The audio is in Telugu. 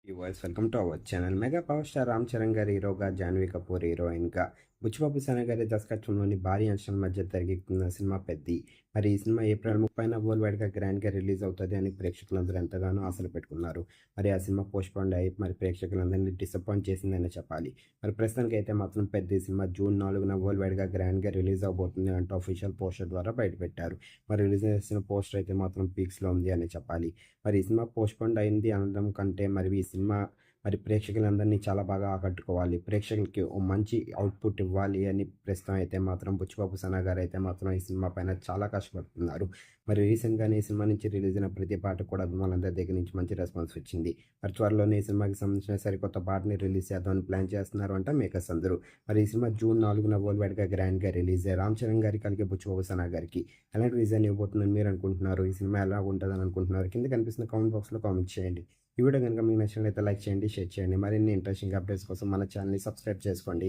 Viewers welcome to our channel. Mega power star Ram Charan గారి హీరోగా, జాహ్నవి కపూర్ హీరోయిన్గా, బుచ్చిబాబు సన గారి దర్శకత్వంలోని భారీ అంచనాల మధ్య తెరకెక్కుతున్న సినిమా 'పెద్ది'. మరి ఈ సినిమా ఏప్రిల్ 30న వరల్డ్ వైడ్గా గ్రాండ్గా రిలీజ్ అవుతుంది అని ప్రేక్షకులందరూ ఎంతగానో ఆశలు పెట్టుకున్నారు. మరి ఆ సినిమా పోస్ట్పోండ్ అయ్యి మరి ప్రేక్షకులందరినీ డిసప్పాయింట్ చేసిందని చెప్పాలి. మరి ప్రస్తుతానికి అయితే మాత్రం 'పెద్ది' సినిమా జూన్ 4న వరల్డ్ వైడ్గా గ్రాండ్గా రిలీజ్ అవబోతుంది అంటూ అఫీషియల్ పోస్టర్ ద్వారా బయటపెట్టారు. మరి రిలీజ్ చేసిన పోస్టర్ అయితే మాత్రం పీక్స్లో ఉంది అని చెప్పాలి. మరి ఈ సినిమా పోస్ట్‌పోన్డ్ అయింది అనడం కంటే మరి ఈ సినిమా మరి ప్రేక్షకులందరినీ చాలా బాగా ఆకట్టుకోవాలి. ప్రేక్షకులకి ఓ మంచి ఔట్‌పుట్ ఇవ్వాలి అని ప్రస్తుతం అయితే మాత్రం బుచ్చిబాబు సనా గారైతే మాత్రం ఈ సినిమా పైన చాలా కష్టపడుతున్నారు. మరి రీసెంట్‌గానే ఈ సినిమా నుంచి రిలీజ్ అయిన ప్రతి పాట కూడా అభిమానులందరి దగ్గర నుంచి మంచి రెస్పాన్స్ వచ్చింది. మరి త్వరలోనే ఈ సినిమాకి సంబంధించిన సరికొత్త పాటని రిలీజ్ చేద్దామని ప్లాన్ చేస్తున్నారు అంట మేకర్స్ అందరూ. మరి ఈ సినిమా జూన్ 4న వరల్డ్ వైడ్‌గా గ్రాండ్‌గా రిలీజ్ అయ్యి రామ్ చరణ్ గారికి అలాగే బుచ్చిబాబు సనా గారికి ఎలాంటి విజయాన్ని ఇవ్వబోతుందని మీరు అనుకుంటున్నారు? ఈ సినిమా ఎలా ఉంటదని అనుకుంటున్నారు? కింద కనిపిస్తున్న కామెంట్ బాక్స్‌లో కామెంట్ చేయండి. ఈ వీడియో గనుక మీకు నచ్చినట్లయితే లైక్ చేయండి, షేర్ చేయండి. మరిన్ని ఇంట్రెస్టింగ్ అప్డేట్స్ కోసం మన ఛానల్‌ని సబ్స్క్రైబ్ చేసుకోండి.